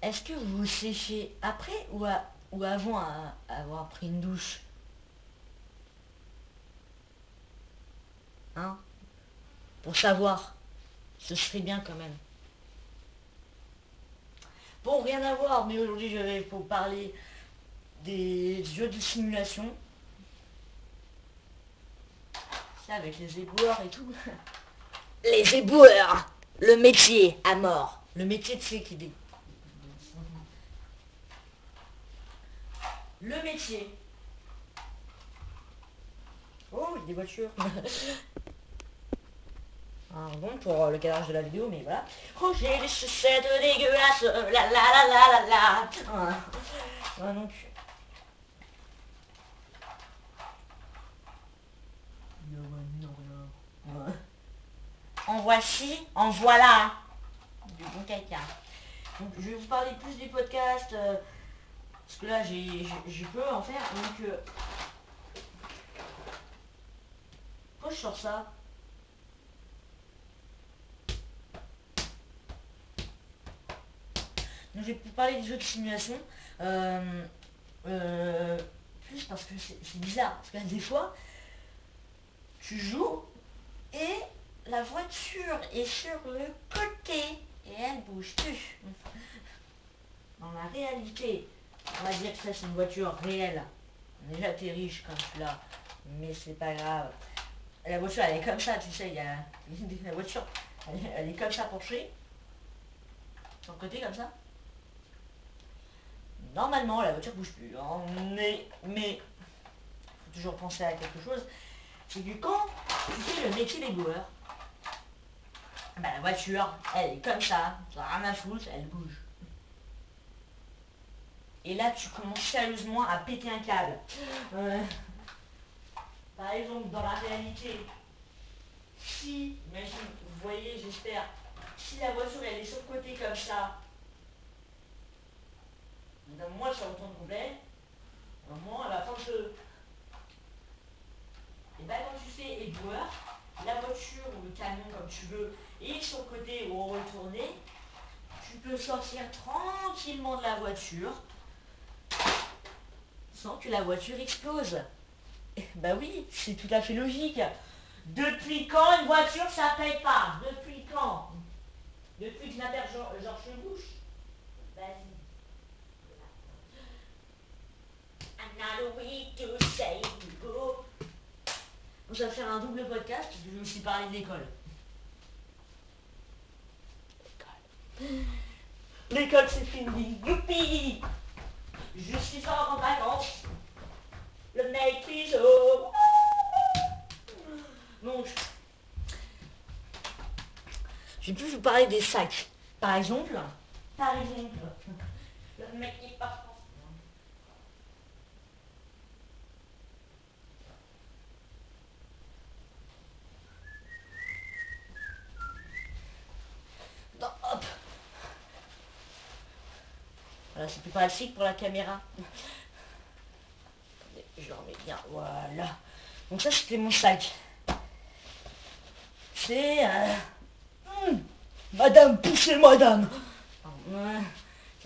est-ce que vous séchez après ou avant avoir pris une douche? Hein? Pour savoir. Ce serait bien quand même. Bon, rien à voir, mais aujourd'hui je vais vous parler des jeux de simulation. C'est avec les éboueurs et tout. Les éboueurs! Le métier à mort. Le métier de c'est qui dit. Le métier. Oh, il y a des voitures. Bon, pour le cadrage de la vidéo, mais voilà. Oh, j'ai des chaussettes dégueulasses. La la la la la la. Donc. En voici, en voilà. Du bon caca. Donc, je vais vous parler plus des podcasts. Parce que là, je peux en faire. Donc, pourquoi je sors ça? Donc, je vais vous parler des jeux de simulation. Euh, plus parce que c'est bizarre. Parce que des fois, tu joues et la voiture est sur le côté et elle bouge plus. Dans la réalité, on va dire que ça c'est une voiture réelle. Déjà t'es riche quand tu l'as, mais c'est pas grave. La voiture elle est comme ça, tu sais, il y a la voiture, elle est comme ça penchée, sur le côté comme ça. Normalement la voiture bouge plus, hein, mais faut toujours penser à quelque chose. C'est que quand tu fais le métier des boueurs, bah, la voiture, elle est comme ça, t'en as rien à foutre, elle bouge. Et là, tu commences sérieusement à péter un câble. Par exemple, dans la réalité, si, imagine, vous voyez, j'espère, si la voiture, elle est sur le côté comme ça, moi, ça retourne complet, à un moment, elle va prendre feu. Et bien, quand tu fais éboueur, la voiture ou le camion, comme tu veux, est sur le côté ou retourné, tu peux sortir tranquillement de la voiture sans que la voiture explose. Bah oui, c'est tout à fait logique. Depuis quand une voiture ça paye pas? Depuis quand? Depuis que je m'appelle Georges Bush. Vas-y. Another way to say go. On va faire un double podcast parce que je me suis parlé de l'école. L'école c'est fini. Youpi! Je suis en vacances. Le mec is home. Donc, je vais plus vous parler des sacs. Par exemple, le mec qui part. Non, hop. Voilà, c'est plus pratique pour la caméra. Je le remets bien, voilà. Donc ça, c'était mon sac. C'est... Madame, poussez madame.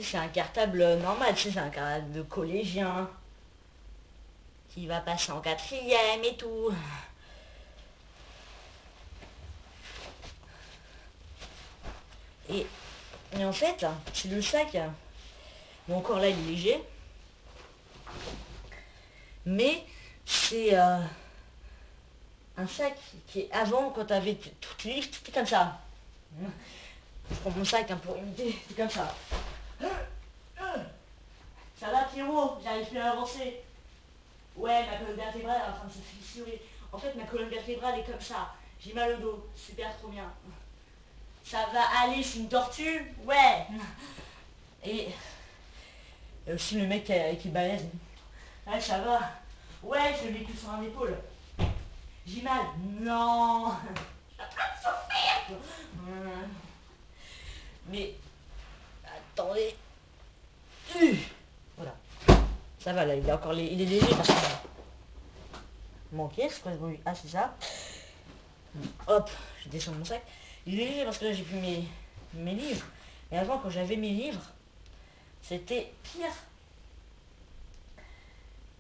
C'est un cartable normal, c'est un cartable de collégien. Qui va passer en quatrième et tout. Et en fait, c'est le sac. Bon, encore là, il est léger. Mais c'est un sac qui est avant, quand t'avais toutes les livres, c'était comme ça. Je prends mon sac pour imiter, c'est comme ça. Ça va Pierrot, j'arrive plus à avancer. Ouais, ma colonne vertébrale est en train de se fissurer. En fait, ma colonne vertébrale est comme ça. J'ai mal au dos, super trop bien. Ça va aller, je suis une tortue. Ouais. Et aussi le mec qui balèze. Ouais, ça va. Ouais, je le mets tout sur un épaule. J'ai mal. Non. Mais attendez. Voilà. Ça va là, il est encore il est léger parce que manqué, je crois. Ah c'est ça. Hop, je descends mon sac. Il est léger parce que là j'ai plus mes livres. Et avant quand j'avais mes livres, c'était pire.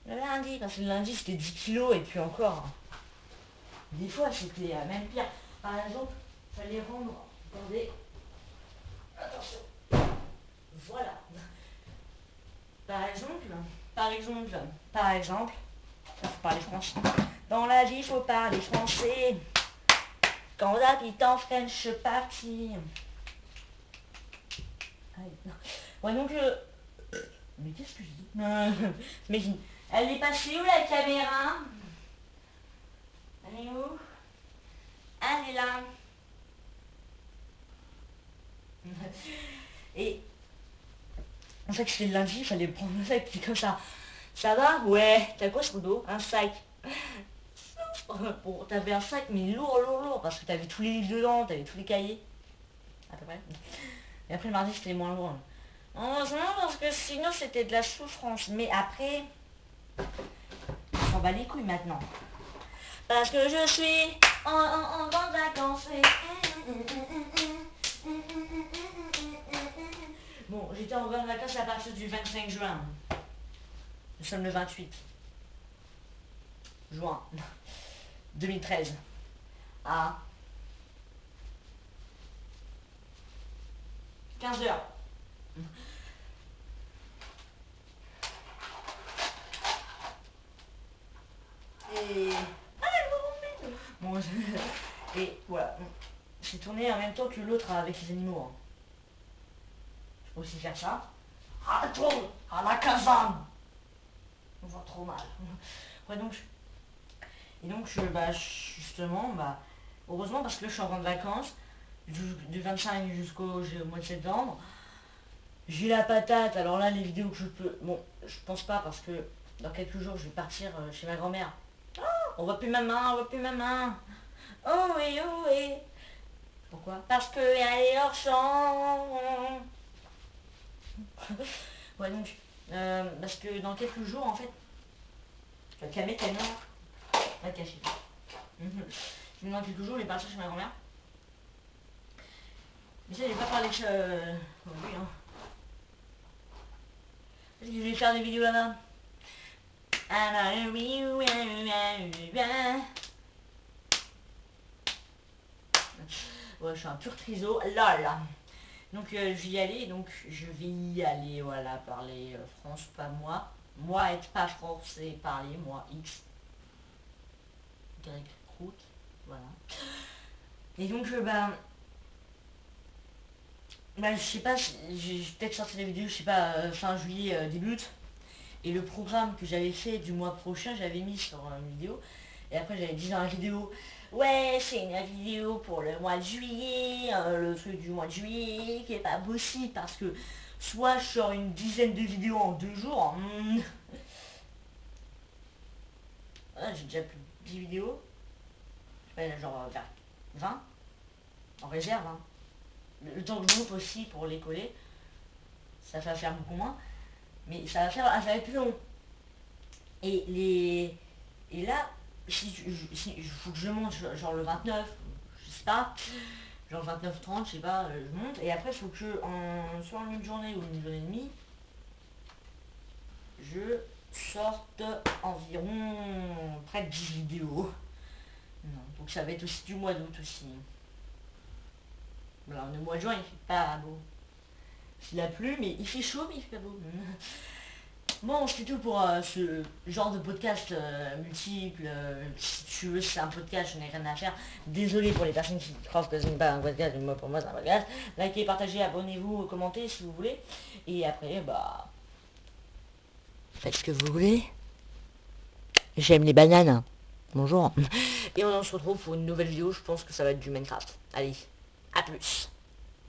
Le lundi, parce que le lundi c'était 10 kilos et puis encore. Des fois c'était même pire. Par exemple, fallait rendre. Attendez. Attention. Voilà. Par exemple, par exemple, il faut parler français. Dans la vie, il faut parler français. Quand on habite en French party. Ouais, donc, mais qu'est-ce que je dis mais elle est passée où la caméra? Elle est où? Elle est là. Et en fait, c'était le lundi, il fallait prendre le sac, puis comme ça. Ça va? Ouais. T'as quoi sur le dos? Un sac. Bon, t'avais un sac, mais lourd, parce que t'avais tous les livres dedans, t'avais tous les cahiers. À peu près. Et après, le mardi, c'était moins lourd. Heureusement, parce que sinon, c'était de la souffrance. Mais après, on s'en bat les couilles maintenant. Parce que je suis en grande vacances. Bon, j'étais en grande vacances à partir du 25 juin. Nous sommes le 28 juin 2013. À 15 heures. Et... Bon, et voilà. J'ai tourné en même temps que l'autre avec les animaux. Hein. Je peux aussi faire ça. Retourne à la caserne. On voit trop mal. Ouais, donc... Et donc, justement, heureusement, parce que là, je suis en grande vacances, du 25 jusqu'au mois de septembre. J'ai la patate, alors là, les vidéos que je peux... Bon, je pense pas, parce que dans quelques jours, je vais partir chez ma grand-mère. Oh, on voit plus ma main. Oh oui, oh oui. Pourquoi? Parce qu'elle est hors champ. Ouais, donc, parce que dans quelques jours, en fait, je vais calmer ta main. Va te cacher. Dans quelques jours, je vais partir chez ma grand-mère. Mais ça, j'ai pas parlé de ça aujourd'hui, hein. Parce que je vais faire des vidéos là-bas. Ouais, je suis un pur triso. Là, là. Donc, je vais y aller. Donc, je vais y aller, voilà, parler France, pas moi. Moi, être pas français, parler, moi, X. Y, croûte. Voilà. Et donc, je sais pas, j'ai peut-être sorti la vidéo, je sais pas, fin juillet, début août. Et le programme que j'avais fait du mois prochain, j'avais mis sur une vidéo. Et après, j'avais dit dans la vidéo, ouais, c'est une vidéo pour le mois de juillet, le truc du mois de juillet, qui est pas possible parce que soit je sors une dizaine de vidéos en 2 jours. Ah, j'ai déjà plus de 10 vidéos. Je sais pas, genre vers 20 en réserve. Hein. Le temps que je monte aussi pour les coller, ça va faire beaucoup moins. Mais ça va être plus long. Et là, il faut que je monte genre le 29, je sais pas, genre 29-30, je sais pas, je monte. Et après, il faut que soit en une journée ou une journée et demie, je sorte environ près de 10 vidéos. Non, donc ça va être aussi du mois d'août aussi. Voilà, le mois de juin, il fait pas beau. Il a plu, mais il fait chaud, mais il fait pas beau. Bon, c'est tout pour ce genre de podcast multiple. Si tu veux, c'est un podcast, je n'ai rien à faire. Désolé pour les personnes qui croient que ce n'est pas un podcast, mais moi, pour moi, c'est un podcast. Likez, partagez, abonnez-vous, commentez si vous voulez. Et après, faites ce que vous voulez. J'aime les bananes. Bonjour. Et on se retrouve pour une nouvelle vidéo. Je pense que ça va être du Minecraft. Allez, à plus.